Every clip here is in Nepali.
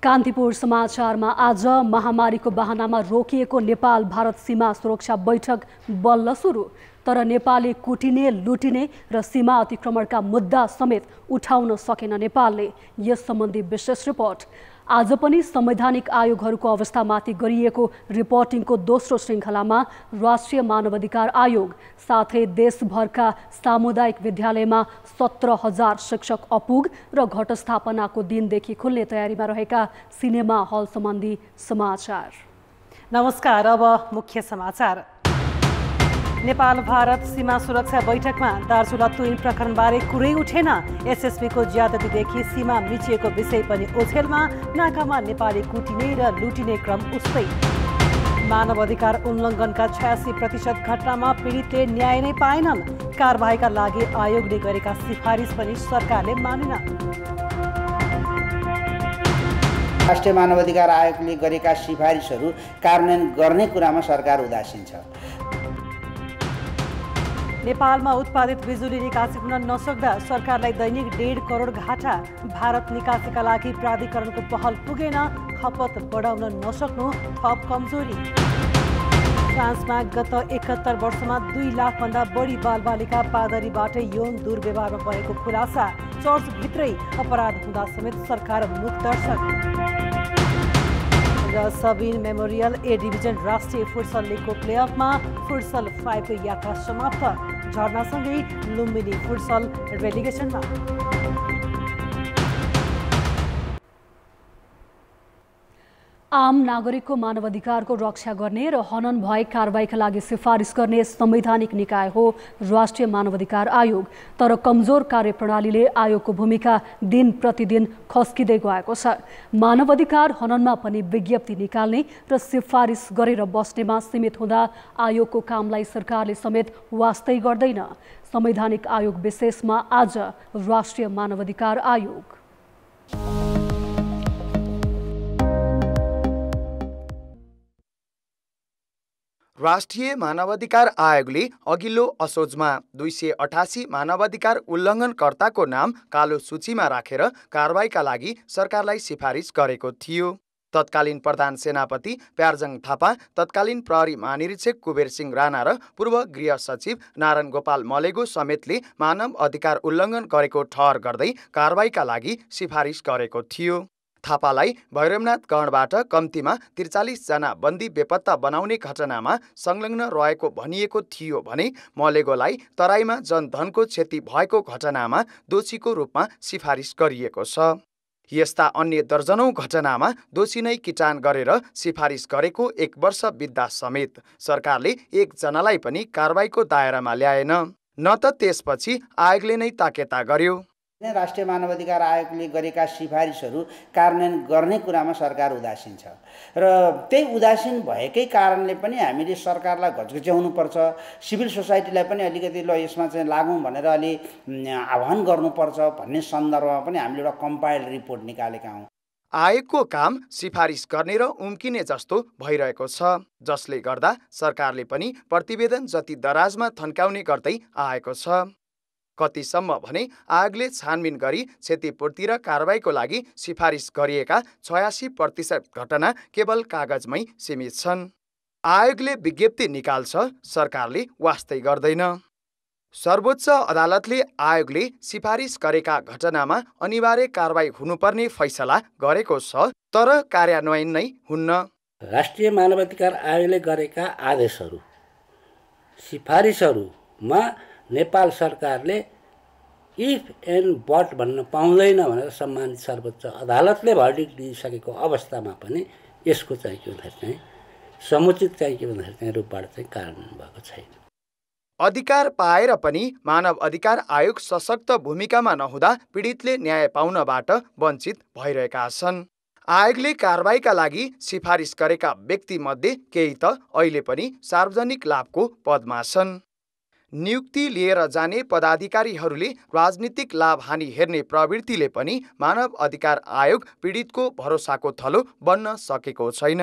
कान्तिपुर समाचारमा आज महामारीको बहानामा रोकिएको नेपाल भारत सीमा सुरक्षा बैठक बल्ल सुरु। तर नेपालले कुटिने, लुटिने र सीमा अतिक्रमणका मुद्दा समेत उठाउन सकेन नेपालले। यस सम्बन्धी विशेष रिपोर्ट। आज पनि संवैधानिक आयोगहरूको अवस्थामाथि गरिएको रिपोर्टिङको दोस्रो श्रृङ्खलामा राष्ट्रिय मानवाधिकार आयोग साथै देशभरका सामुदायिक विद्यालयमा 17,000 शिक्षक अपुग र घटस्थापनाको दिनदेखि खुल्ने तयारीमा रहेका सिनेमा हल सम्बन्धी समाचार। नमस्कार, अब मुख्य समाचार। नेपाल भारत सीमा सुरक्षा बैठकमा दार्चुला तुइल प्रकरणबारे कुरै उठेन। एसएसबीको ज्यादतीदेखि सीमा मिचिएको विषय पनि ओछेलमा। नाकामा नेपाली कुटिने र लुटिने क्रम उस्तै। मानव अधिकार उल्लङ्घनका 86% घटनामा पीडितले न्याय नै पाएनन्। कारबाहीका लागि आयोगले गरेका सिफारिस पनि सरकारले मानेन। राष्ट्रिय मानवाधिकार आयोगले गरेका सिफारिसहरू कार्यान्वयन गर्ने कुरामा सरकार उदासीन छ। नेपालमा उत्पादित बिजुली निकासी हुन नसक्दा सरकारलाई दैनिक 1.5 करोड घाटा। भारत निकासीका लागि प्राधिकरणको पहल पुगेन। खपत बढाउन नसक्नु थप कमजोरी। फ्रान्समा गत 71 वर्षमा 2 लाखभन्दा बढी बालबालिका पादरीबाट यौन दुर्व्यवहारमा परेको खुलासा। चर्चभित्रै अपराध हुँदा समेत सरकार मुखदर्शक। र सबिन मेमोरियल ए डिभिजन राष्ट्रिय फुटसल लिगको प्लेअफमा फुटसल 5 को यात्रा समाप्त। झर्नासँगै लुम्बिनी फुटसल रेलिगेसनमा। आम नागरिकको मानवाधिकारको रक्षा गर्ने र हनन भए कारबाहीका लागि सिफारिस गर्ने संवैधानिक निकाय हो राष्ट्रिय मानवाधिकार आयोग। तर कमजोर कार्यप्रणालीले आयोगको भूमिका दिन प्रतिदिन खस्किँदै गएको छ। मानवाधिकार हननमा पनि विज्ञप्ति निकाल्ने र सिफारिस गरेर बस्नेमा सीमित हुँदा आयोगको कामलाई सरकारले समेत वास्तै गर्दैन। संवैधानिक आयोग विशेषमा आज राष्ट्रिय मानवाधिकार आयोग। राष्ट्रिय मानवाधिकार आयोगले अघिल्लो असोजमा 288 मानवाधिकार उल्लङ्घनकर्ताको नाम कालो सूचीमा राखेर कारबाहीका लागि सरकारलाई सिफारिस गरेको थियो। तत्कालीन प्रधान सेनापति प्यारजङ थापा, तत्कालीन प्रहरी महानिरीक्षक कुबेर सिंह राणा र पूर्व गृह सचिव नारायण गोपाल मलेगो समेतले मानव अधिकार उल्लङ्घन गरेको ठहर गर्दै कारबाहीका लागि सिफारिस गरेको थियो। थापालाई भैरवनाथ गढबाट कम्तीमा 43 जना बन्दी बेपत्ता बनाउने घटनामा संलग्न रहेको भनिएको थियो भने मलेगोलाई तराईमा जनधनको क्षति भएको घटनामा दोषीको रूपमा सिफारिस गरिएको छ। यस्ता अन्य दर्जनौं घटनामा दोषी नै किटान गरेर सिफारिस गरेको 1 वर्ष बित्दा समेत सरकारले एकजनालाई पनि कारबाहीको दायरामा ल्याएन। न त त्यसपछि आयोगले नै ताकेता गर्यो। राष्ट्रिय मानवाधिकार आयोगले गरेका सिफारिसहरू कार्यान्वयन गर्ने कुरामा सरकार उदासीन छ र त्यही उदासीन भएकै कारणले पनि हामीले सरकारलाई घचघच्याउनुपर्छ। सिभिल सोसाइटीलाई पनि अलिकति ल यसमा चाहिँ लागौँ भनेर अलि आह्वान गर्नुपर्छ भन्ने सन्दर्भमा पनि हामीले एउटा कम्पाइल्ड रिपोर्ट निकालेका हौँ। आयोगको काम सिफारिस गर्ने र उम्किने जस्तो भइरहेको छ, जसले गर्दा सरकारले पनि प्रतिवेदन जति दराजमा थन्काउने गर्दै आएको छ। कतिसम्म भने आयोगले छानबिन गरी क्षतिपूर्ति र कारबाहीको लागि सिफारिस गरिएका 86% घटना केवल कागजमै सीमित छन्। आयोगले विज्ञप्ति निकाल्छ, सरकारले वास्तै गर्दैन। सर्वोच्च अदालतले आयोगले सिफारिस गरेका घटनामा अनिवार्य कारबाही हुनुपर्ने फैसला गरेको छ, तर कार्यान्वयन नै हुन्न। राष्ट्रिय मानवाधिकार आयोगले गरेका आदेशहरू, सिफारिसहरूमा नेपाल सरकारले इफ एन्ड बट भन्न पाउँदैन भनेर सम्मानित सर्वोच्च अदालतले भर्डिक्ट दिइसकेको अवस्थामा पनि यसको चाहिँ के भन्दाखेरि समुचित चाहिँ के भन्दाखेरि रूपबाट चाहिँ कार्यान्वयन भएको छैन। अधिकार पाएर पनि मानव अधिकार आयोग सशक्त भूमिकामा नहुँदा पीडितले न्याय पाउनबाट वञ्चित भइरहेका छन्। आयोगले कारबाहीका लागि सिफारिस गरेका व्यक्तिमध्ये केही त अहिले पनि सार्वजनिक लाभको पदमा छन्। नियुक्ति लिएर जाने पदाधिकारीहरूले राजनीतिक लाभ हानि हेर्ने प्रवृत्तिले पनि मानव अधिकार आयोग पीडितको भरोसाको थलो बन्न सकेको छैन।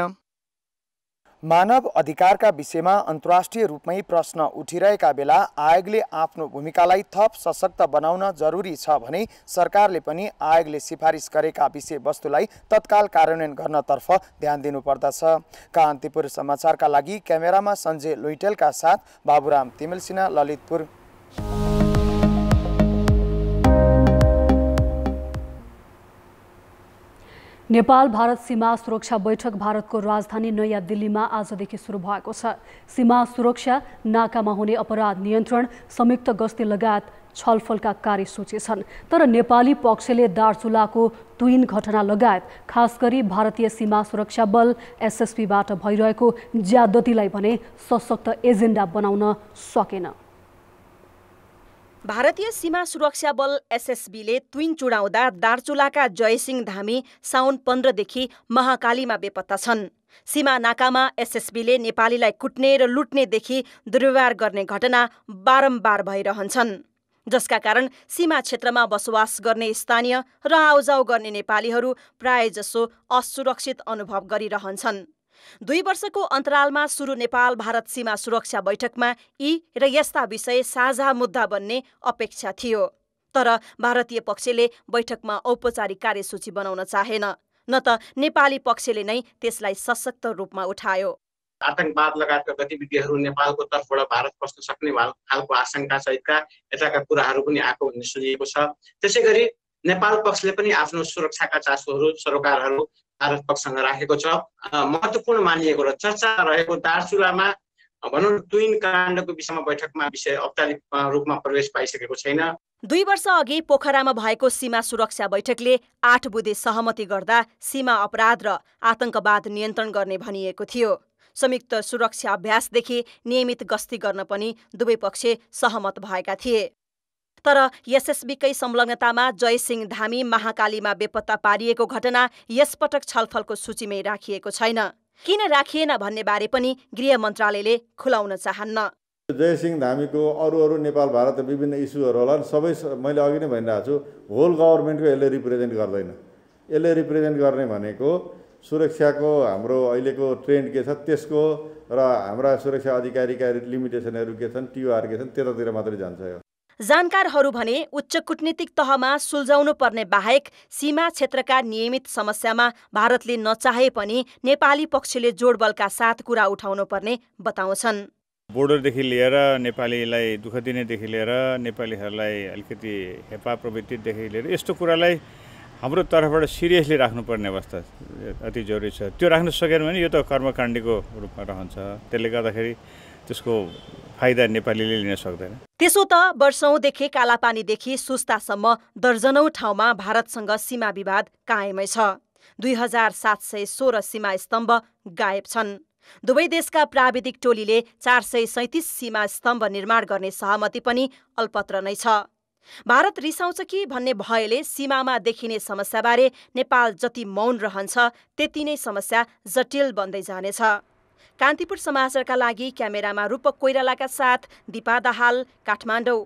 मानव अधिकारका विषयमा अन्तर्राष्ट्रिय रूपमै प्रश्न उठिरहेका बेला आयोगले आफ्नो भूमिकालाई थप सशक्त बनाउन जरुरी छ भने सरकारले पनि आयोगले सिफारिस गरेका विषयवस्तुलाई तत्काल कार्यान्वयन गर्नतर्फ ध्यान दिनुपर्दछ। कान्तिपुर समाचारका लागि क्यामेरामा सञ्जय लोइटेलका साथ बाबुराम तिमिल सिन्हा, ललितपुर। नेपाल भारत सीमा सुरक्षा बैठक भारतको राजधानी नयाँ दिल्लीमा आजदेखि सुरु भएको छ। सीमा सुरक्षा, नाकामा हुने अपराध नियन्त्रण, संयुक्त गस्ती लगायत छलफलका कार्यसूची छन्। तर नेपाली पक्षले दार्चुलाको ट्विन घटना लगायत खास गरी भारतीय सीमा सुरक्षा बल एसएसबीबाट भइरहेको ज्यादतीलाई भने सशक्त एजेन्डा बनाउन सकेन। भारतीय सीमा सुरक्षा बल एसएसबीले ट्विन चुडाउँदा दार्चुलाका जयसिंह धामी साउन 15 देखि महाकालीमा बेपत्ता छन्। सीमा नाकामा एसएसबीले नेपालीलाई कुट्ने र लुट्नेदेखि दुर्व्यवहार गर्ने घटना बारम्बार भइरहन्छन्, जसका कारण सीमा क्षेत्रमा बसोबास गर्ने स्थानीय र आउजाउ गर्ने नेपालीहरू प्रायजसो असुरक्षित अनुभव गरिरहन्छन्। 2 वर्षको अन्तरालमा सुरु नेपाल भारत सीमा सुरक्षा बैठकमा यी र यस्ता विषय साझा मुद्दा बन्ने अपेक्षा थियो। तर भारतीय पक्षले बैठकमा औपचारिक कार्यसूची बनाउन चाहेन, न त नेपाली पक्षले नै त्यसलाई सशक्त रूपमा उठायो। आतंकवाद लगायतका गतिविधिहरू नेपालको तर्फबाट भारत पस्न सक्ने खालको आशंका सहितका यताका कुराहरू पनि आएको भन्ने सुनिएको छ। त्यसैगरी नेपाल पक्षले पनि आफ्नो सुरक्षाका चासोहरू सरोकारहरू भारत पक्षसँग राखेको छ। महत्त्वपूर्ण मानिएको र चर्चा रहेको दार्चुलामा भनौँ ट्विन काण्डको विषयमा बैठकमा विषय औपचारिक रूपमा प्रवेश पाइसकेको छैन। 2 वर्ष अघि पोखरामा भएको सीमा सुरक्षा बैठकले 8 बुँदे सहमति गर्दा सीमा अपराध र आतंकवाद नियन्त्रण गर्ने भनिएको थियो। संयुक्त सुरक्षा अभ्यासदेखि नियमित गस्ती गर्न पनि दुवै पक्ष सहमत भएका थिए। तर एसएसबीकै संलग्नतामा जयसिंह धामी महाकालीमा बेपत्ता पारिएको घटना यसपटक छलफलको सूचीमै राखिएको छैन। किन राखिएन भन्ने बारे पनि गृह मन्त्रालयले खुलाउन चाहन्न। जयसिंह धामीको अरू नेपाल भारत विभिन्न इस्युहरू होला, सबै मैले अघि नै भनिरहेको छु, होल गभर्मेन्टको यसले रिप्रेजेन्ट गर्दैन। यसले रिप्रेजेन्ट गर्ने भनेको सुरक्षाको हाम्रो अहिलेको ट्रेन्ड के छ त्यसको र हाम्रा सुरक्षा अधिकारीका लिमिटेसनहरू के छन्, टिओआर के छन्, त्यतातिर मात्रै जान्छ यो। जानकारहरू भने उच्च कूटनीतिक तहमा सुल्झाउनु पर्ने बाहेक सीमा क्षेत्रका नियमित समस्यामा भारतले नचाहे पनि नेपाली पक्षले जोडबलका साथ कुरा उठाउनु पर्ने बताउँछन्। बोर्डरदेखि लिएर नेपालीलाई दुःख दिनेदेखि लिएर नेपालीहरूलाई अलिकति हेपा प्रवृत्तिदेखि लिएर यस्तो कुरालाई हाम्रो तर्फबाट सिरियसली राख्नुपर्ने अवस्था अति जरुरी छ। त्यो राख्न सकेन भने यो त कर्मकाण्डीको रूपमा रहन्छ। त्यसले गर्दाखेरि त्यसको फाइदा नेपालीले लिन सक्दैन। त्यसो त वर्षौंदेखि कालापानीदेखि सुस्तासम्म दर्जनौं ठाउँमा भारतसँग सीमा विवाद कायमै छ। 2716 सीमा स्तम्भ गायब छन्। दुवै देशका प्राविधिक टोलीले 437 सीमा स्तम्भ निर्माण गर्ने सहमति पनि अल्पत्र नै छ। भारत रिसाउँछ कि भन्ने भयले सीमामा देखिने समस्याबारे नेपाल जति मौन रहन्छ त्यति नै समस्या जटिल बन्दै जानेछ। कान्तिपुर समाचारका लागि क्यामेरामा रूपक कोइरालाका साथ दिपा दाहाल, काठमाडौँ।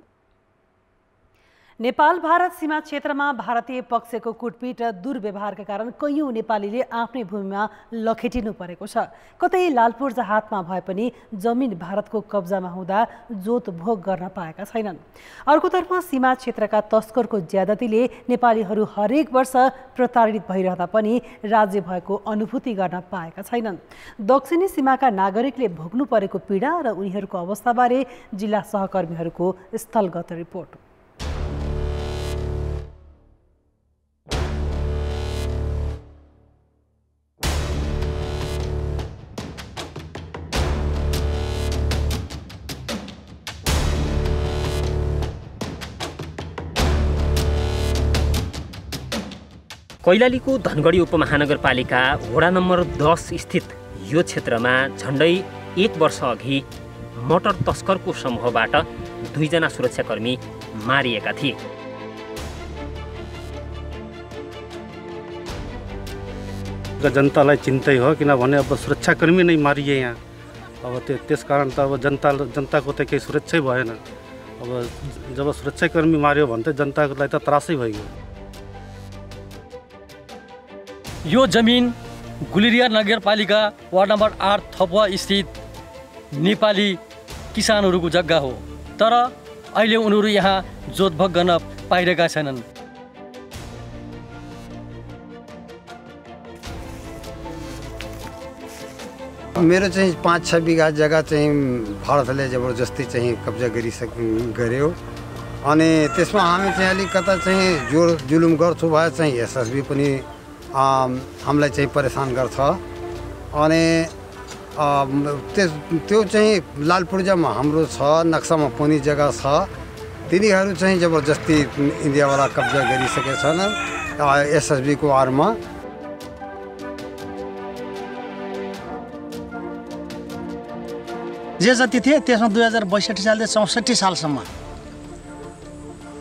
नेपाल भारत सीमा क्षेत्रमा भारतीय पक्षको कुटपिट र दुर्व्यवहारका कारण कैयौं नेपालीले आफ्नै भूमिमा लखेटिनु परेको छ। कतै लालपुर्जा हातमा भए पनि जमिन भारतको कब्जामा हुँदा जोत भोग गर्न पाएका छैनन्। अर्कोतर्फ सीमा क्षेत्रका तस्करको ज्यादतीले नेपालीहरू हरेक वर्ष प्रताडित भइरहँदा पनि राज्य भएको अनुभूति गर्न पाएका छैनन्। दक्षिणी सीमाका नागरिकले भोग्नु परेको पीडा र उनीहरूको अवस्थाबारे जिल्ला सहकर्मीहरूको स्थलगत रिपोर्ट। कैलालीको धनगढी उपमहानगरपालिका वडा नम्बर 10 स्थित यो क्षेत्रमा झन्डै 1 वर्ष अघि मोटर तस्करको समूहबाट 2 जना सुरक्षाकर्मी मारिएका थिए। जनतालाई चिन्तै हो, किनभने अब सुरक्षाकर्मी नै मारिए यहाँ। अब त्यसकारण त अब जनताको त केही सुरक्षै भएन। अब जब सुरक्षाकर्मी मार्यो भने त जनतालाई त त्रासै भइगयो। यो जमिन गुलिरिया नगरपालिका वार्ड नम्बर 8 थपवा स्थित नेपाली किसानहरूको जग्गा हो, तर अहिले उनीहरू यहाँ जोतभोग गर्न पाइरहेका छैनन्। मेरो चाहिँ 5-6 बिघा जग्गा चाहिँ भारतले जबरजस्ती चाहिँ कब्जा गर्यो अनि त्यसमा हामी चाहिँ अलिकता चाहिँ जुलुम गर्छु भए चाहिँ एसएसबी पनि हामीलाई चाहिँ परेशान गर्छ अनि त्यो चाहिँ लालपूर्जामा हाम्रो छ, नक्सामा पनि जग्गा छ, तिनीहरू चाहिँ जबरजस्ती इन्डियावाला कब्जा गरिसकेका छन् एसएसबीको आडमा। जे जति थिए त्यसमा 2062 सालदेखि 64 सालसम्म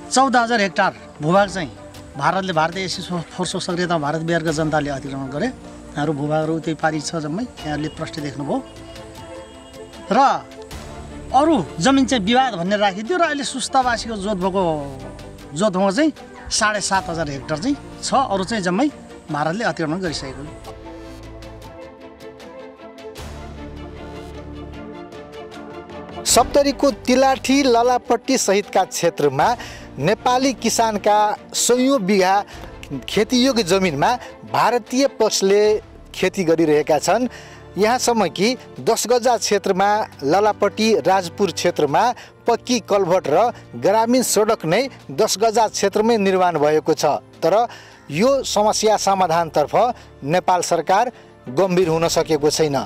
14,000 हेक्टर भूभाग चाहिँ भारतीय एसिड फोर्सको सक्रियता भारत बिहारका जनताले अतिक्रमण गरे। हाम्रो भूभागहरू त्यही पारी छ जम्मै, यहाँले प्रष्ट देख्नुभयो। र अरू जमिन चाहिँ विवाद भन्ने राखिदियो र अहिले सुस्तावासीको जोतभोगमा चाहिँ 7,500 हेक्टर चाहिँ छ, अरू चाहिँ जम्मै भारतले अतिक्रमण गरिसकेको। सप्तरीको तिलाठी ललापट्टी सहितका क्षेत्रमा नेपाली किसानका सयौं बिघा खेतीयोग्य जमिनमा भारतीय पक्षले खेती गरिरहेका छन्। यहाँसम्म कि 10 गजा क्षेत्रमा ललापट्टी राजपुर क्षेत्रमा पक्की कल्भट र ग्रामीण सडक नै 10 गजा क्षेत्रमै निर्माण भएको छ। तर यो समस्या समाधानतर्फ नेपाल सरकार गम्भीर हुन सकेको छैन।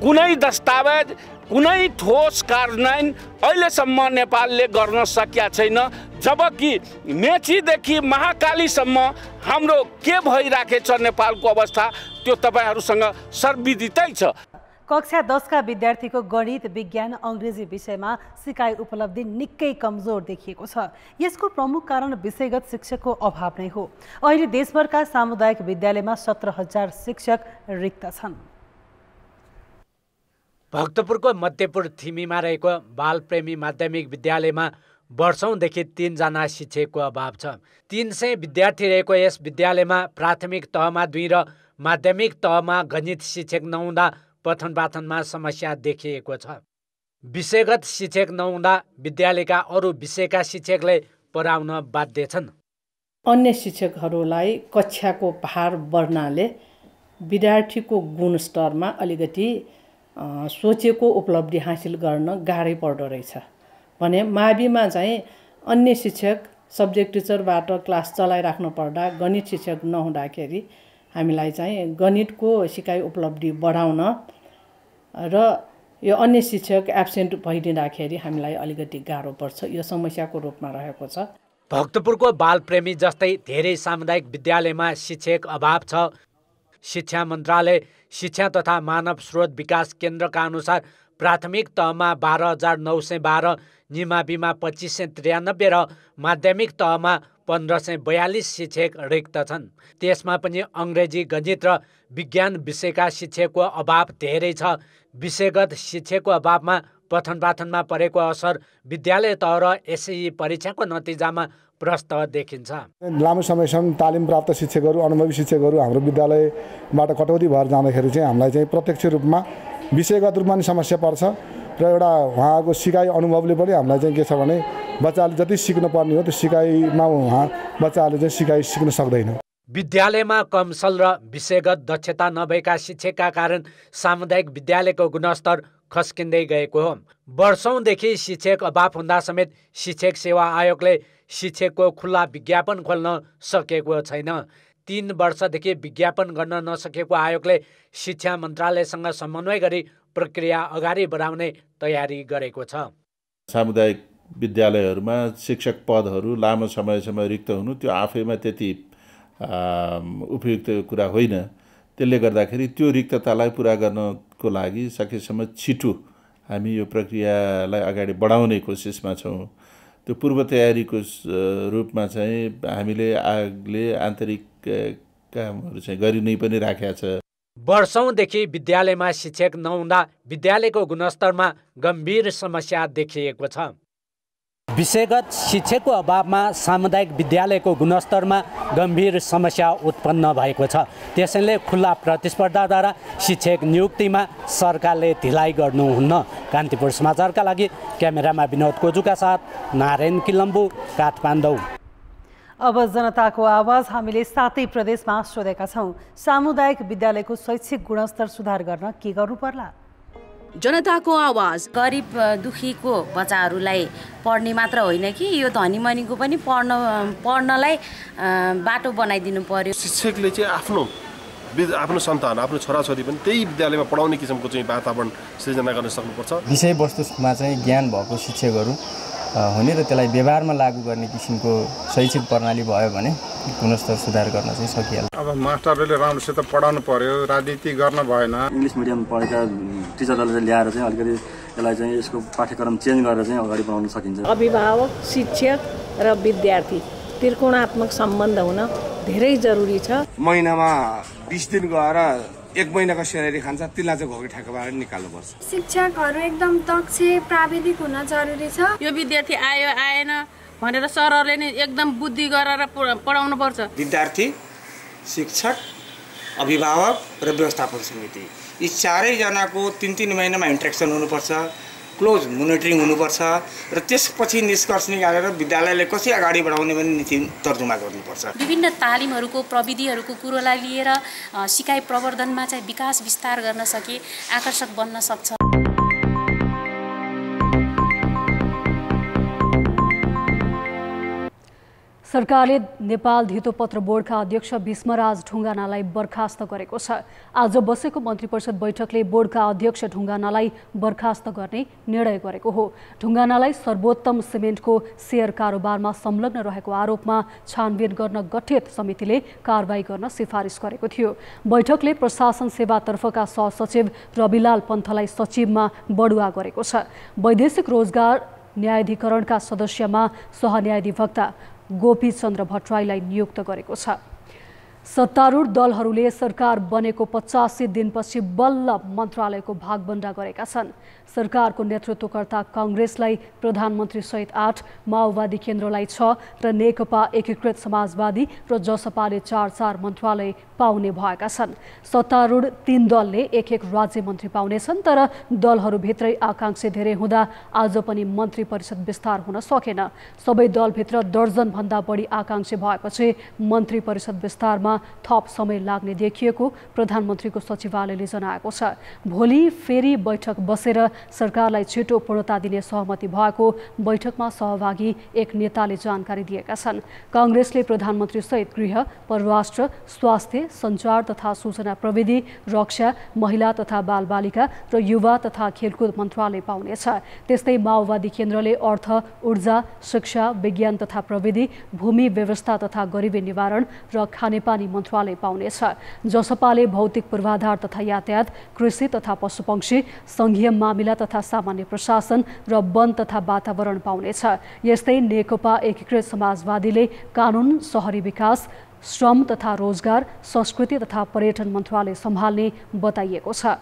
कुनै दस्तावेज, कुनै ठोस कार्यान्वयन अहिलेसम्म नेपालले गर्न सकेका छैन। जबकि मेचीदेखि महाकालीसम्म हाम्रो के भइराखेको छ नेपालको अवस्था त्यो तपाईहरुसँग सर्वविदितै छ। कक्षा 10 का विद्यार्थीको गणित, विज्ञान, अंग्रेजी विषयमा सिकाइ उपलब्धि निकै कमजोर देखिएको छ। यसको प्रमुख कारण विषयगत शिक्षकको अभाव नै हो। अहिले देशभरका सामुदायिक विद्यालयमा 17,000 शिक्षक रिक्त छन्। भक्तपुरको मध्यपुर थिमीमा रहेको बालप्रेमी माध्यमिक विद्यालयमा वर्षौंदेखि 3 जना शिक्षकको अभाव छ। 300 विद्यार्थी रहेको यस विद्यालयमा प्राथमिक तहमा 2 र माध्यमिक तहमा गणित शिक्षक नहुँदा पठन पाठनमा समस्या देखिएको छ। विषयगत शिक्षक नहुँदा विद्यालयका अरू विषयका शिक्षकले पढाउन बाध्य छन्। अन्य शिक्षकहरूलाई कक्षाको भार बढ्नाले विद्यार्थीको गुणस्तरमा अलिकति सोचेको उपलब्धि हासिल गर्न गाह्रै पर्दो रहेछ भने माविमा चाहिँ अन्य शिक्षक सब्जेक्ट टिचरबाट क्लास चलाइराख्नु पर्दा गणित शिक्षक नहुँदाखेरि हामीलाई चाहिँ गणितको सिकाइ उपलब्धि बढाउन र यो अन्य शिक्षक एब्सेन्ट भइदिँदाखेरि हामीलाई अलिकति गाह्रो पर्छ। यो समस्याको रूपमा रहेको छ। भक्तपुरको बालप्रेमी जस्तै धेरै सामुदायिक विद्यालयमा शिक्षक अभाव छ। शिक्षा मन्त्रालय शिक्षा तथा मानव स्रोत विकास केन्द्रका अनुसार प्राथमिक तहमा 12,912, निमाविमा 2,593 र माध्यमिक तहमा 1,542 शिक्षक रिक्त छन्। त्यसमा पनि अङ्ग्रेजी, गणित र विज्ञान विषयका शिक्षकको अभाव धेरै छ। विषयगत शिक्षकको अभावमा पठन पाठनमा परेको असर विद्यालय तह र एसई परीक्षाको नतिजामा प्रष्ट देखिन्छ। लामो समयसम्म तालिम प्राप्त शिक्षकहरू, अनुभवी शिक्षकहरू हाम्रो विद्यालयबाट कटौती भएर जाँदाखेरि चाहिँ हामीलाई चाहिँ प्रत्यक्ष रूपमा विषयगत रूपमा पनि समस्या पर्छ र एउटा उहाँको सिकाइ अनुभवले पनि हामीलाई चाहिँ के छ भने बच्चाले जति सिक्नुपर्ने हो त्यो सिकाइमा उहाँ बच्चाहरूले चाहिँ सिकाइ सिक्न सक्दैन। विद्यालयमा कमसल र विषयगत दक्षता नभएका शिक्षकका कारण सामुदायिक विद्यालयको गुणस्तर खस्किँदै गएको हो। वर्षौंदेखि शिक्षक अभाव हुँदा समेत शिक्षक सेवा आयोगले शिक्षकको खुल्ला विज्ञापन खोल्न सकेको छैन। 3 वर्षदेखि विज्ञापन गर्न नसकेको आयोगले शिक्षा मन्त्रालयसँग समन्वय गरी प्रक्रिया अगाडि बढाउने तयारी गरेको छ। सामुदायिक विद्यालयहरूमा शिक्षक पदहरू लामो समयसम्म रिक्त हुनु त्यो आफैमा त्यति उपयुक्त कुरा होइन। त्यसले गर्दाखेरि त्यो रिक्ततालाई पुरा गर्नको लागि सकेसम्म छिटो हामी यो प्रक्रियालाई अगाडि बढाउने कोसिसमा छौँ। त्यो पूर्व तयारीको रूपमा चाहिँ हामीले आयोगले आन्तरिक कामहरू चाहिँ गरि नै पनि राखेको छ। वर्षौंदेखि विद्यालयमा शिक्षक नहुँदा विद्यालयको गुणस्तरमा गम्भीर समस्या देखिएको छ। विषयगत शिक्षकको अभावमा सामुदायिक विद्यालयको गुणस्तरमा गम्भीर समस्या उत्पन्न भएको छ। त्यसैले खुल्ला प्रतिस्पर्धाद्वारा शिक्षक नियुक्तिमा सरकारले ढिलाइ गर्नुहुन्न। कान्तिपुर समाचारका लागि क्यामेरामा विनोद कोजुका साथ नारायण किलम्बु, काठमाडौँ। अब जनताको आवाज हामीले 7 प्रदेशमा सोधेका छौँ। सामुदायिक विद्यालयको शैक्षिक गुणस्तर सुधार गर्न के गर्नु पर्ला? जनताको आवाज। गरिब दुखीको बच्चाहरूलाई पढ्ने मात्र होइन कि यो धनी मनीको पनि पढ्नलाई बाटो बनाइदिनु पर्यो। शिक्षकले चाहिँ आफ्नो सन्तान, आफ्नो छोराछोरी पनि त्यही विद्यालयमा पढाउने किसिमको चाहिँ वातावरण सृजना गर्न सक्नुपर्छ। विषयवस्तुमा चाहिँ ज्ञान भएको शिक्षकहरू हुने र त्यसलाई व्यवहारमा लागू गर्ने किसिमको शैक्षिक प्रणाली भयो भने गुणस्तर सुधार गर्न चाहिँ सकिहाल्छ। अब मास्टरले राम्रोसित पढाउनु पर्यो, राजनीति गर्न भएन। इङ्ग्लिस मिडियम पढेका टिचरहरूले चाहिँ ल्याएर चाहिँ अलिकति यसलाई चाहिँ यसको पाठ्यक्रम चेन्ज गरेर चाहिँ अगाडि बढाउन सकिन्छ। अभिभावक, शिक्षक र विद्यार्थी त्रिकोणात्मक सम्बन्ध हुन धेरै जरुरी छ। महिनामा 20 दिन गएर 1 महिनाको स्यालेरी खान्छ, त्यसलाई चाहिँ घोकी ठेक्काबाट निकाल्नुपर्छ। शिक्षकहरू एकदम दक्ष प्राविधिक हुन जरुरी छ। यो विद्यार्थी आयो आएन भनेर सरहरूले नै एकदम बुद्धि गरेर पढाउनु पर्छ। विद्यार्थी, शिक्षक, अभिभावक र व्यवस्थापन समिति यी चारैजनाको 3-3 महिनामा इन्ट्रेक्सन हुनुपर्छ, क्लोज मोनिटरिङ हुनुपर्छ र त्यसपछि निष्कर्ष निकालेर विद्यालयले कसरी अगाडि बढाउने भन्ने नीति तर्जुमा गर्नुपर्छ। विभिन्न तालिमहरूको प्रविधिहरूको कुरोलाई लिएर सिकाइ प्रवर्धनमा चाहिँ विकास विस्तार गर्न सके आकर्षक बन्न सक्छ। सरकारले नेपाल धितोपत्र बोर्डका अध्यक्ष भीष्मराज ढुङ्गानालाई बर्खास्त गरेको छ। आज बसेको मन्त्री परिषद बैठकले बोर्डका अध्यक्ष ढुङ्गानालाई बर्खास्त गर्ने निर्णय गरेको हो। ढुङ्गानालाई सर्वोत्तम सिमेन्टको सेयर कारोबारमा संलग्न रहेको आरोपमा छानबिन गर्न गठित समितिले कारबाही गर्न सिफारिस गरेको थियो। बैठकले प्रशासन सेवातर्फका सहसचिव रविलाल पन्थलाई सचिवमा बढुवा गरेको छ। वैदेशिक रोजगार न्यायाधिकरणका सदस्यमा सहन्यायाधिवक्ता गोपीचन्द्र भट्टराईलाई नियुक्त गरेको छ। सत्तारूढ दलहरूले सरकार बनेको 85 दिनपछि बल्ल मन्त्रालयको भागबण्डा गरेका छन्। सरकारको नेतृत्वकर्ता काङ्ग्रेसलाई प्रधानमन्त्री सहित 8, माओवादी केन्द्रलाई 6 र नेकपा एकीकृत समाजवादी र जसपाले 4-4 मन्त्रालय पाउने भएका छन्। सत्तारूढ 3 दलले 1-1 राज्य मन्त्री पाउनेछन्, तर दलहरूभित्रै आकाङ्क्षी धेरै हुँदा आज पनि मन्त्री परिषद विस्तार हुन सकेन। सबै दलभित्र दर्जनभन्दा बढी आकाङ्क्षी भएपछि मन्त्री परिषद विस्तारमा थप समय लाग्ने देखिएको प्रधानमन्त्रीको सचिवालयले जनाएको छ। भोलि फेरि बैठक बसेर सरकारलाई छिटो पूर्णता दिने सहमति भएको बैठकमा सहभागी एक नेताले जानकारी दिएका छन्। काङ्ग्रेसले प्रधानमन्त्री सहित गृह, परराष्ट्र, स्वास्थ्य, सञ्चार तथा सूचना प्रविधि, रक्षा, महिला तथा बालबालिका र युवा तथा खेलकुद मन्त्रालय पाउनेछ। त्यस्तै माओवादी केन्द्रले अर्थ, ऊर्जा, शिक्षा, विज्ञान तथा प्रविधि, भूमि व्यवस्था तथा गरिबी निवारण र खानेपानी मन्त्रालय पाउनेछ। जसपाले भौतिक पूर्वाधार तथा यातायात, कृषि तथा पशुपक्षी, सङ्घीय मामिला तथा सामान्य प्रशासन र वन तथा वातावरण पाउनेछ। यस्तै नेकपा एकीकृत समाजवादीले कानुन, शहरी विकास, श्रम तथा रोजगार, संस्कृति तथा पर्यटन मन्त्रालय सम्हाल्ने बताइएको छ।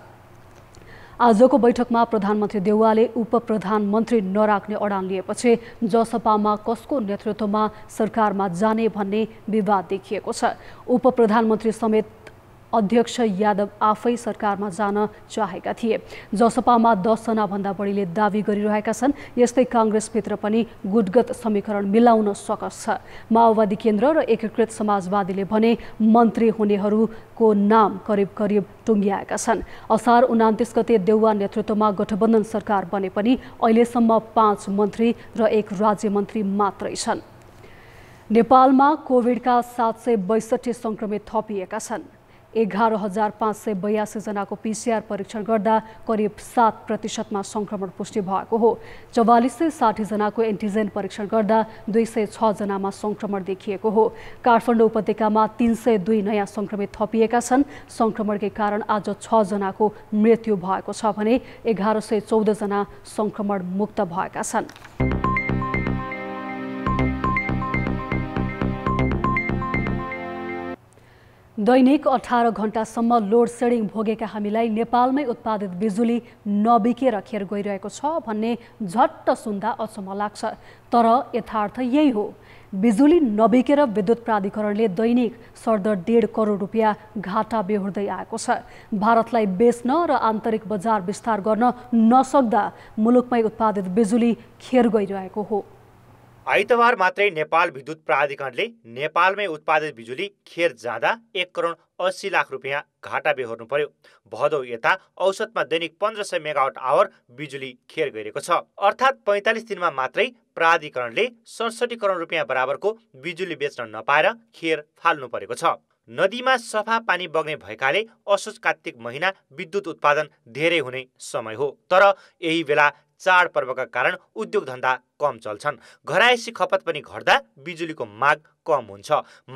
आजको बैठकमा प्रधानमन्त्री देउवाले उपप्रधानमन्त्री नराख्ने अडान लिएपछि जसपामा कसको नेतृत्वमा सरकारमा जाने भन्ने विवाद देखिएको छ। उपप्रधानमन्त्री समेत अध्यक्ष यादव आफै सरकारमा जान चाहेका थिए। जसपामा 10 जनाभन्दा बढीले दावी गरिरहेका छन्। यस्तै काङ्ग्रेसभित्र पनि गुटगत समीकरण मिलाउन सकस छ। माओवादी केन्द्र र एकीकृत समाजवादीले भने मन्त्री हुनेहरूको नाम करिब करिब टुङ्ग्याएका छन्। असार 29 गते देउवा नेतृत्वमा गठबन्धन सरकार बने पनि अहिलेसम्म 5 मन्त्री र 1 राज्य मन्त्री मात्रै छन्। नेपालमा कोभिडका 762 सङ्क्रमित थपिएका छन्। 11,582 जनाको PCR परीक्षण गर्दा करिब 7% सङ्क्रमण पुष्टि भएको हो। 4460 जनाको एन्टिजेन परीक्षण गर्दा 206 जनामा सङ्क्रमण देखिएको हो। काठमाडौँ उपत्यकामा 302 नयाँ सङ्क्रमित थपिएका छन्। सङ्क्रमणकै कारण आज 6 जनाको मृत्यु भएको छ भने 1114 जना सङ्क्रमण मुक्त भएका छन्। दैनिक 18 घण्टासम्म लोड सेडिङ भोगेका हामीलाई नेपालमै उत्पादित बिजुली नबिकेर खेर गइरहेको छ भन्ने झट्ट सुन्दा अचम्म लाग्छ। तर यथार्थ यही हो। बिजुली नबिकेर विद्युत प्राधिकरणले दैनिक सरदर 1.5 करोड रुपियाँ घाटा बेहोर्दै आएको छ। भारतलाई बेच्न र आन्तरिक बजार विस्तार गर्न नसक्दा मुलुकमै उत्पादित बिजुली खेर गइरहेको हो। आइतबार मात्रै नेपाल विद्युत प्राधिकरणले नेपालमै उत्पादित बिजुली खेर जाँदा 1 करोड 80 लाख रुपियाँ घाटा बेहोर्नु पर्यो। भदौ यता औसतमा दैनिक 1500 मेगावाट आवर बिजुली खेर गइरहेको छ। अर्थात् 45 दिनमा मात्रै प्राधिकरणले 67 करोड रुपियाँ बराबरको बिजुली बेच्न नपाएर खेर फाल्नु परेको छ। नदीमा सफा पानी बग्ने भएकाले असोज कार्तिक महिना विद्युत उत्पादन धेरै हुने समय हो। तर यही बेला चाडपर्वका कारण उद्योग धन्दा कम चल्छन्। घरायसी खपत पनि घट्दा बिजुलीको माग कम हुन्छ।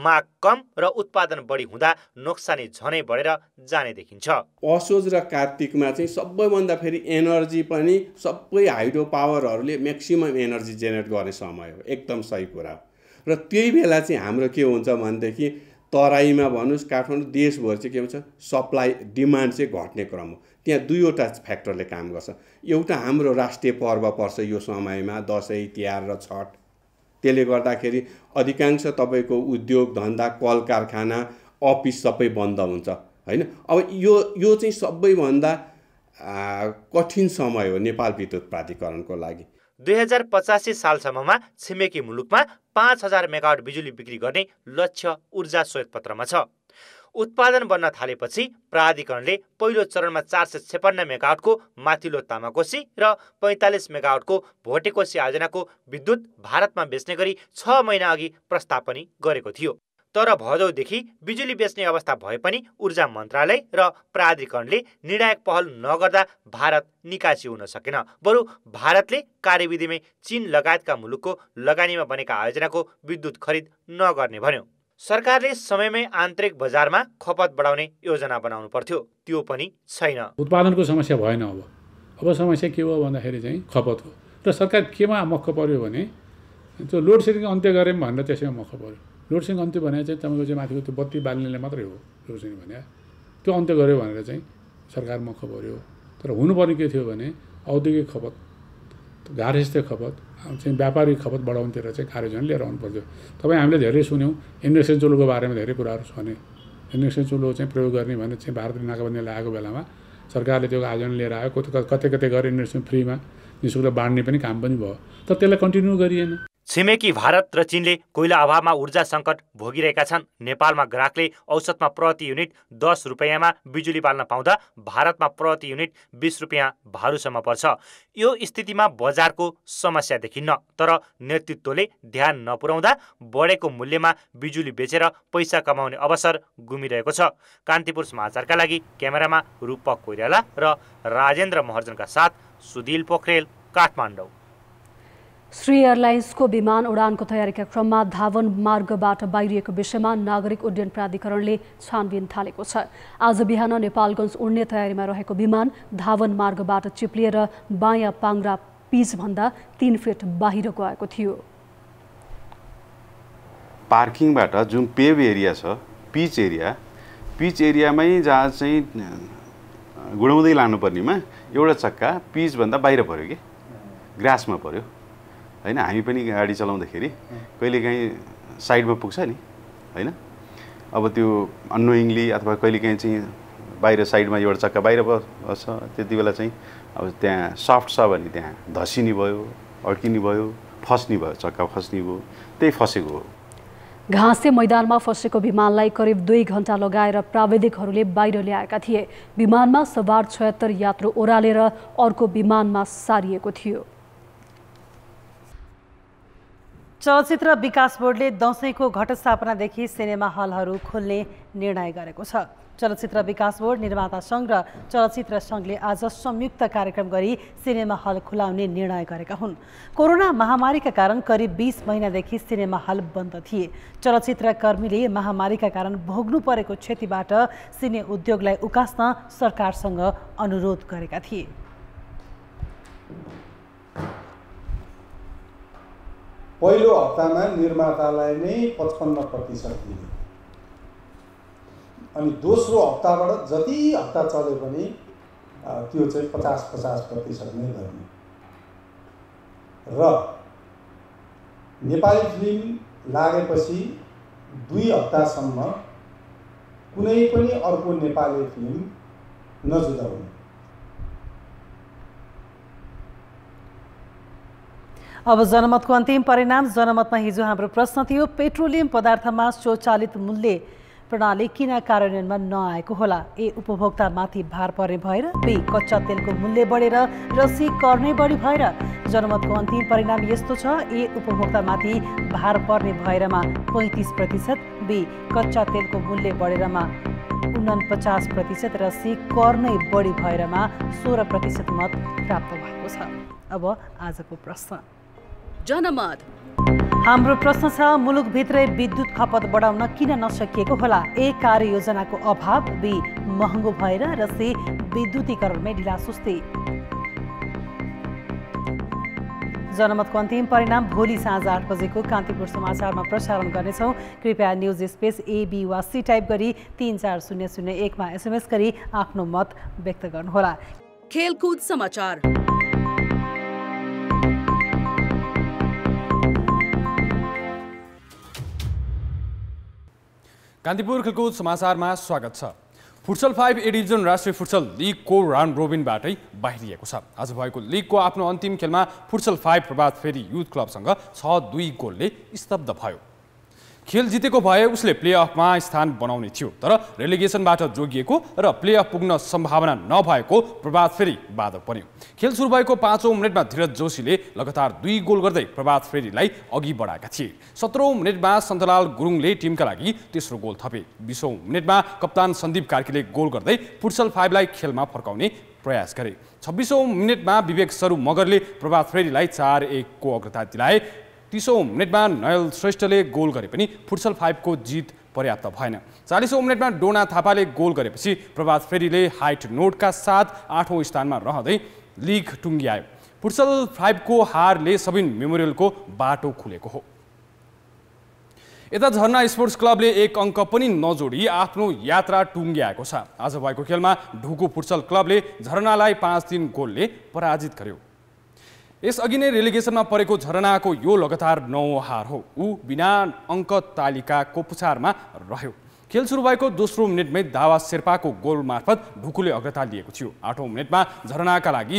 माग कम र उत्पादन बढी हुँदा नोक्सानी झनै बढेर जाने देखिन्छ। असोज र कार्तिकमा चाहिँ सबैभन्दा फेरि एनर्जी पनि सबै हाइड्रो पावरहरूले म्याक्सिमम एनर्जी जेनेरेट गर्ने समय हो। एकदम सही कुरा हो। र त्यही बेला चाहिँ हाम्रो के हुन्छ भनेदेखि तराईमा भन्नुहोस् काठमाडौँ देशभर चाहिँ के हुन्छ सप्लाई डिमान्ड चाहिँ घट्ने क्रम हो। त्यहाँ दुईवटा फ्याक्टरले काम गर्छ। एउटा हाम्रो राष्ट्रिय पर्व पर्छ यो समयमा, दसैँ तिहार र छठ। त्यसले गर्दाखेरि अधिकांश तपाईँको उद्योग धन्दा कल कारखाना अफिस सबै बन्द हुन्छ होइन। अब यो चाहिँ सबैभन्दा कठिन समय हो नेपाल विद्युत प्राधिकरणको लागि। 2085 सालसम्ममा छिमेकी मुलुकमा 5000 मेगावाट बिजुली बिक्री गर्ने लक्ष्य ऊर्जा श्वेतपत्रमा छ। उत्पादन बन्न थालेपछि प्राधिकरणले पहिलो चरणमा 456 मेगावाटको माथिल्लो तामाकोशी र 45 मेगावाटको भोटेकोशी आयोजनाको विद्युत भारतमा बेच्ने गरी 6 महिना अघि प्रस्ताव पनि गरेको थियो। तर भदौदेखि बिजुली बेच्ने अवस्था भए पनि ऊर्जा मन्त्रालय र प्राधिकरणले निर्णायक पहल नगर्दा भारत निकासी हुन सकेन। बरु भारतले कार्यविधिमै चीन लगायतका मुलुकको लगानीमा बनेका आयोजनाको विद्युत खरिद नगर्ने भन्यो। सरकारले समयमै आन्तरिक बजारमा खपत बढाउने योजना बनाउनु पर्थ्यो, त्यो पनि छैन। उत्पादनको समस्या भएन। अब समस्या के हो भन्दाखेरि चाहिँ खपत हो। र सरकार केमा मक्ख पर्यो भने त्यो लोड सेडिङ अन्त्य गऱ्यौँ भनेर त्यसैमा मक्ख पर्यो। लोड सेडिङ अन्त्य भने चाहिँ तपाईँको चाहिँ माथिको त्यो बत्ती बाल्नेले मात्रै हो लोड सेडिङ भने। त्यो अन्त्य गर्यो भनेर चाहिँ सरकार मक्ख पर्यो। तर हुनुपर्ने के थियो भने औद्योगिक खपत, गार्हस्थ्य खपत चाहिँ व्यापारिक खपत बढाउनुतिर चाहिँ कार्ययोजना लिएर आउनु पर्थ्यो। तपाईँ हामीले धेरै सुन्यौँ इन्डक्सन चुलोको बारेमा धेरै कुराहरू छ भने इन्डक्सन चुलो चाहिँ प्रयोग गर्ने भने चाहिँ भारतले नाकाबन्दी लगाएको बेलामा सरकारले त्यो आयोजना लिएर आयो। कतै कतै गएर इन्डक्सन फ्रीमा निःशुल्क बाँड्ने पनि काम पनि भयो। तर त्यसलाई कन्टिन्यू गरिएन। छिमेकी भारत र चीनले कोइला अभावमा ऊर्जा सङ्कट भोगिरहेका छन्। नेपालमा ग्राहकले औसतमा प्रति युनिट 10 रुपियाँमा बिजुली बाल्न पाउँदा भारतमा प्रति युनिट 20 रुपियाँ भारूसम्म पर्छ। यो स्थितिमा बजारको समस्या देखिन्न। तर नेतृत्वले ध्यान नपुर्याउँदा बढेको मूल्यमा बिजुली बेचेर पैसा कमाउने अवसर गुमिरहेको छ। कान्तिपुर समाचारका लागि क्यामेरामा रूपक कोइराला र राजेन्द्र महर्जनका साथ सुधिल पोखरेल, काठमाडौँ। श्री एयरलाइन्सको विमान उडानको तयारीका क्रममा धावन मार्गबाट बाहिरिएको विषयमा नागरिक उड्डयन प्राधिकरणले छानबिन थालेको छ। आज बिहान नेपालगञ्ज उड्ने तयारीमा रहेको विमान धावन मार्गबाट चिप्लिएर बायाँ पाङ्ग्रा पिचभन्दा 3 फिट बाहिर गएको थियो। पार्किङबाट जुन पेभ एरिया छ, पिच एरियामै जहाँ चाहिँ गुडाउँदै लानुपर्नेमा एउटा चक्का पिचभन्दा बाहिर पऱ्यो कि ग्रासमा पऱ्यो होइन। हामी पनि गाडी चलाउँदाखेरि कहिलेकाहीँ साइडमा पुग्छ नि होइन। अब त्यो अननोइङली अथवा कहिलेकाहीँ चाहिँ बाहिर साइडमा एउटा चक्का बाहिर बस्छ, त्यति बेला चाहिँ अब त्यहाँ सफ्ट छ भने त्यहाँ धसिने भयो, अड्किने भयो, फस्ने भयो, चक्का फस्ने भयो, त्यही फसेको हो। घाँसे मैदानमा फसेको विमानलाई करिब 2 घण्टा लगाएर प्राविधिकहरूले बाहिर ल्याएका थिए। विमानमा सवार 76 यात्रु ओह्रालेर अर्को विमानमा सारिएको थियो। चलचित्र विकास बोर्डले दशैंको घटस्थापनादेखि सिनेमा हलहरू खोल्ने निर्णय गरेको छ। चलचित्र विकास बोर्ड, निर्माता सङ्घ र चलचित्र सङ्घले आज संयुक्त कार्यक्रम गरी सिनेमा हल खुलाउने निर्णय गरेका हुन्। कोरोना महामारीका कारण करिब 20 महिनादेखि सिनेमा हल बन्द थिए। चलचित्र कर्मीले महामारीका कारण भोग्नु परेको क्षतिबाट सिने उद्योगलाई उकास्न सरकारसँग अनुरोध गरेका थिए। पहिलो हप्तामा निर्मातालाई नै 55% दिने, अनि दोस्रो हप्ताबाट जति हप्ता चले पनि त्यो चाहिँ 50% नै गर्ने र नेपाली फिल्म लागेपछि 2 हप्तासम्म कुनै पनि अर्को नेपाली फिल्म नजुदाउने। अब जनमतको अन्तिम परिणाम। जनमतमा हिजो हाम्रो प्रश्न थियो, पेट्रोलियम पदार्थमा स्वचालित मूल्य प्रणाली किन कार्यान्वयनमा नआएको होला? ए, उपभोक्तामाथि भार पर्ने भएर, बी, कच्चा तेलको मूल्य बढेर र सी, कर नै बढी भएर। जनमतको अन्तिम परिणाम यस्तो छ, ए, उपभोक्तामाथि भार पर्ने भएरमा 35%, बी, कच्चा तेलको मूल्य बढेरमा 49% र सी, कर नै बढी भएरमा 16% मत प्राप्त भएको छ। अब आजको प्रश्न। जनमत हाम्रो प्रश्न छ, मुलुकभित्रै विद्युत खपत बढाउन किन नसकिएको होला? ए, कार्ययोजनाको अभाव, बी, महँगो भएर र सी, विद्युतीकरणमै ढिलासुस्ती। जनमतको अन्तिम परिणाम भोलि साँझ 8 बजेको कान्तिपुर समाचारमा प्रसारण गर्नेछौँ। कृपया न्युज स्पेस ए, बी वा सी टाइप गरी 34001 मा SMS गरी आफ्नो मत व्यक्त गर्नुहोला। खेलकुद समाचार। कान्तिपुर खेलकुद समाचारमा स्वागत छ। फुटसल 5 ए डिभिजन राष्ट्रिय फुटसल लिगको राउन्ड रोबिनबाटै बाहिरिएको छ। आज भएको लिगको आफ्नो अन्तिम खेलमा फुटसल 5 प्रभात फेरी युथ क्लबसँग 6-2 गोलले स्तब्ध भयो। खेल जितेको भए उसले प्लेअफमा स्थान बनाउने थियो, तर रेलिगेसनबाट जोगिएको र प्लेअफ पुग्न सम्भावना नभएको प्रभात फेरी बाधक बन्यो। खेल सुरु भएको 5औं मिनेटमा धीरज जोशीले लगातार 2 गोल गर्दै प्रभात फेरीलाई अघि बढाएका थिए। 17औं मिनेटमा सन्तलाल गुरुङले टिमका लागि तेस्रो गोल थपे। 20औं मिनेटमा कप्तान सन्दीप कार्कीले गोल गर्दै फुटसल 5 लाई खेलमा फर्काउने प्रयास गरे। 26औं मिनेटमा विवेक सरू मगरले प्रभात फेरीलाई 4-1 को अग्रता दिलाए। 30औं मिनेटमा नयल श्रेष्ठले गोल गरे पनि फुटसल 5 को जित पर्याप्त भएन। 40औं मिनेटमा डोना थापाले गोल गरेपछि प्रभात फेरीले हाइट नोटका साथ 8औं स्थानमा रहँदै लिग टुङ्ग्यायो। फुटसल 5 को हारले सबिन मेमोरियलको बाटो खुलेको हो। यता झरना स्पोर्ट्स क्लबले 1 अङ्क पनि नजोडी आफ्नो यात्रा टुङ्ग्याएको छ। आज भएको खेलमा ढुकु फुटसल क्लबले झरनालाई 5-3 गोलले पराजित गर्यो। यसअघि नै रेलिगेसनमा परेको झरनाको यो लगातार 9औं हार हो। ऊ बिना अङ्क तालिकाको पुछारमा रह्यो। खेल सुरु भएको दोस्रो मिनेटमै दावा शेर्पाको गोल मार्फत ढुकुले अग्रता लिएको थियो। 8औं मिनेटमा झरनाका लागि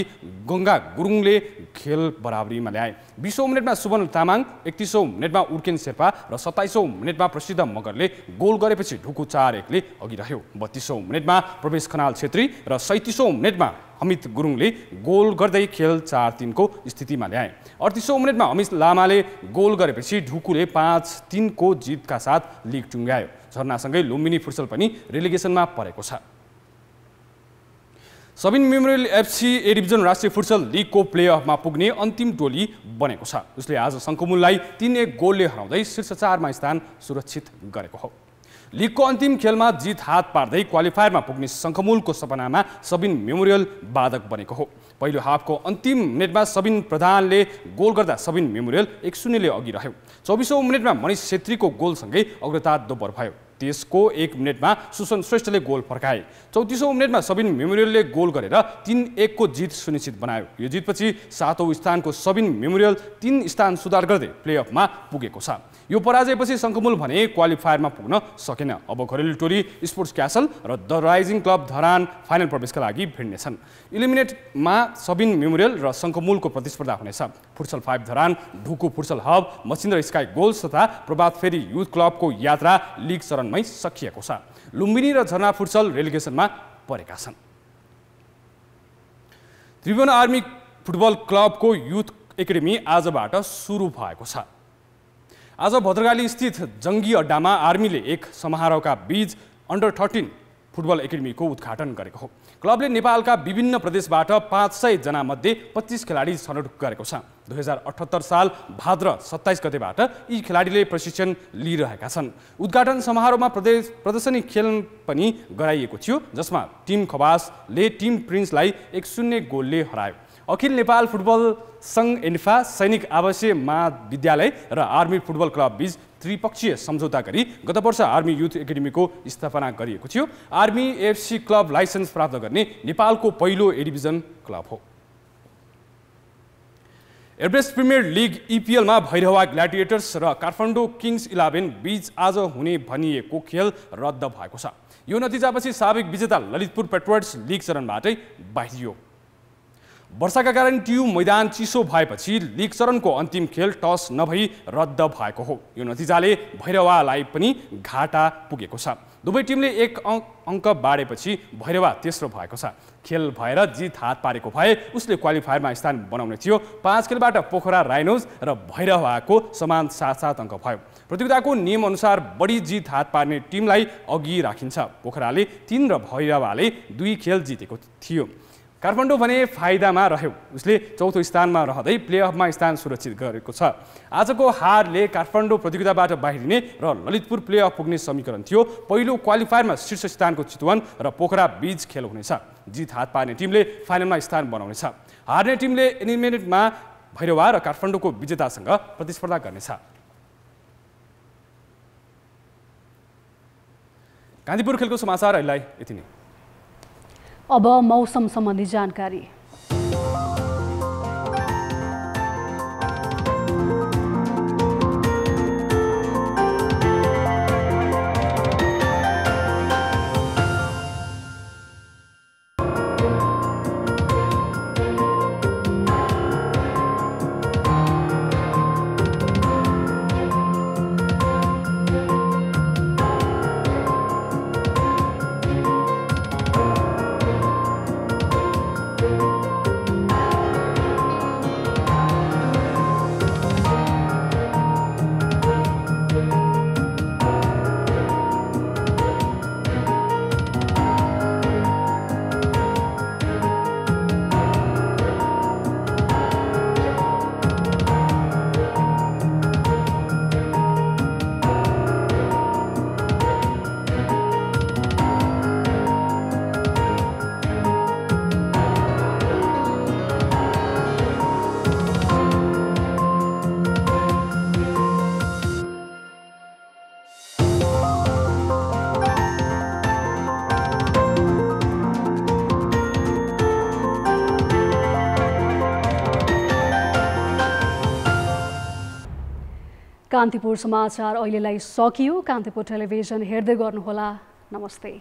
गङ्गा गुरुङले खेल बराबरीमा ल्याए। 20औं मिनेटमा सुवर्ण तामाङ, 31औं मिनेटमा उर्केन शेर्पा र 27औं मिनेटमा प्रसिद्ध मगरले गोल गरेपछि ढुकु 4-1 ले अघि रह्यो। 32औं मिनेटमा प्रवेश खनाल छेत्री र 37औं मिनेटमा अमित गुरुङले गोल गर्दै खेल 4-3 को स्थितिमा ल्याए। 38औं मिनेटमा अमित लामाले गोल गरेपछि ढुकुले 5-3 को जितका साथ लिग टुङ्ग्यायो। झरनासँगै लुम्बिनी फुटसल पनि रेलिगेसनमा परेको छ। Sabin memorial FC A division राष्ट्रिय फुटसल लिगको प्लेअफमा पुग्ने अन्तिम टोली बनेको छ। उसले आज शङ्कुमुललाई 3-1 गोलले हराउँदै शीर्ष 4 मा स्थान सुरक्षित गरेको हो। लिगको अन्तिम खेलमा जित हात पार्दै क्वालिफायरमा पुग्ने शङ्खमुलको सपनामा सबिन मेमोरियल बाधक बनेको हो। पहिलो हाफको अन्तिम मिनेटमा सबिन प्रधानले गोल गर्दा सबिन मेमोरियल 1-0 ले अघि रह्यो। 24औं मिनेटमा मनिष छेत्रीको गोलसँगै अग्रता दोब्बर भयो। त्यसको 1 मिनेटमा सुसन श्रेष्ठले गोल फर्काए। 34औं मिनेटमा सबिन मेमोरियलले गोल गरेर 3-1 को जित सुनिश्चित बनायो। यो जितपछि 7औं स्थानको सबिन मेमोरियल 3 स्थान सुधार गर्दै प्लेअफमा पुगेको छ। यो पराजयपछि शङ्खमुल भने क्वालिफायरमा पुग्न सकेन। अब घरेलु टोली स्पोर्ट्स क्यासल र the rising club Dharan final प्रवेशका लागि भिड्नेछन्। इलिमिनेटमा सबिन मेमोरियल र शङ्खमुलको प्रतिस्पर्धा हुनेछ। Futsal 5 Dharan, Dhuku futsal hub, Machhindra sky goals तथा प्रभात फेरी युथ क्लबको यात्रा लिग चरणमै सकिएको छ। लुम्बिनी र झरना फुटसल रेलिगेसनमा परेका छन्। त्रिभुवन आर्मी फुटबल क्लबको युथ एकाडेमी आजबाट सुरु भएको छ। आज भद्रकाली स्थित जङ्गी अड्डामा आर्मीले एक समारोहका बीच अन्डर 13 फुटबल एकाडेमीको उद्घाटन गरेको हो। क्लबले नेपालका विभिन्न प्रदेशबाट 500 जना मध्ये 25 खेलाडी छनौट गरेको छ। 2078 साल भाद्र 27 गतेबाट यी खेलाडीले प्रशिक्षण लिइरहेका छन्। उद्घाटन समारोहमा प्रदर्शनी खेल पनि गराइएको थियो, जसमा टिम खवासले टिम प्रिन्सलाई 1-0 गोलले हरायो। अखिल नेपाल फुटबल सङ्घ एन्फा सैनिक आवासीय महाविद्यालय र आर्मी फुटबल क्लब बीच त्रिपक्षीय सम्झौता गरी गत वर्ष आर्मी युथ एकाडेमीको स्थापना गरिएको थियो। आर्मी एफसी क्लब लाइसेन्स प्राप्त गर्ने नेपालको पहिलो ए डिभिजन क्लब हो। एभरेस्ट प्रिमियर लिग इपिएलमा भैरवा ग्ल्याडिएटर्स र काठमाडौँ किङ्स 11 बीच आज हुने भनिएको खेल रद्द भएको छ। यो नतिजापछि साबिक विजेता ललितपुर पेट्रोइट्स लिग चरणबाटै बाहिरियो। वर्षाका कारण ट्युब मैदान चिसो भएपछि लिग चरणको अन्तिम खेल टस नभई रद्द भएको हो। यो नतिजाले भैरवालाई पनि घाटा पुगेको छ। दुवै टिमले 1 अङ्क बाडेपछि भैरवा तेस्रो भएको छ। खेल भएर जित हात पारेको भए उसले क्वालिफायरमा स्थान बनाउने थियो। 5 खेलबाट पोखरा राइनोज र भैरवाको समान 7-7 अङ्क भयो। प्रतियोगिताको नियमअनुसार बढी जित हात पार्ने टिमलाई अघि राखिन्छ। पोखराले 3 र भैरवाले 2 खेल जितेको थियो। काठमाडौँ भने फाइदामा रह्यो। उसले चौथो स्थानमा रहँदै प्लेअफमा स्थान सुरक्षित गरेको छ। आजको हारले काठमाडौँ प्रतियोगिताबाट बाहिरिने र ललितपुर प्लेअफ पुग्ने समीकरण थियो। पहिलो क्वालिफायरमा शीर्ष स्थानको चितवन र पोखरा बीच खेल हुनेछ। जित हात पार्ने टिमले फाइनलमा स्थान बनाउनेछ। हार्ने टिमले एलिमिनेटमा भैरवा र काठमाडौँको विजेतासँग प्रतिस्पर्धा गर्नेछ। कान्तिपुर खेलको समाचार अहिले यति नै। अब मौसम सम्बन्धी जानकारी। कान्तिपुर समाचार अहिलेलाई सकियो। कान्तिपुर टेलिभिजन हेर्दै गर्नुहोला। नमस्ते।